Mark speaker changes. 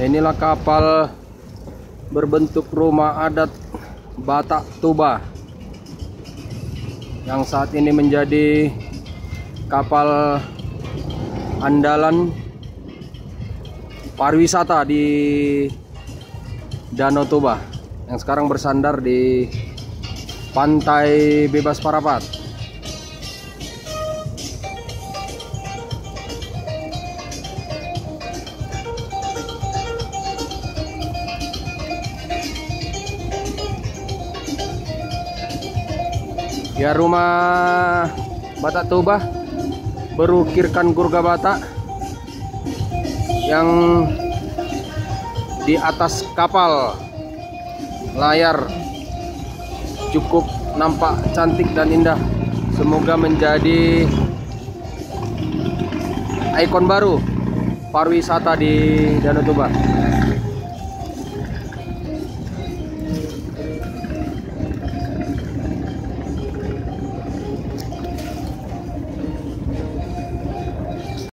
Speaker 1: Inilah kapal berbentuk rumah adat Batak Toba yang saat ini menjadi kapal andalan pariwisata di Danau Toba yang sekarang bersandar di Pantai Bebas Parapat. Ya, rumah Batak Toba berukirkan gurga Batak yang di atas kapal layar cukup nampak cantik dan indah. Semoga menjadi ikon baru pariwisata di Danau Toba.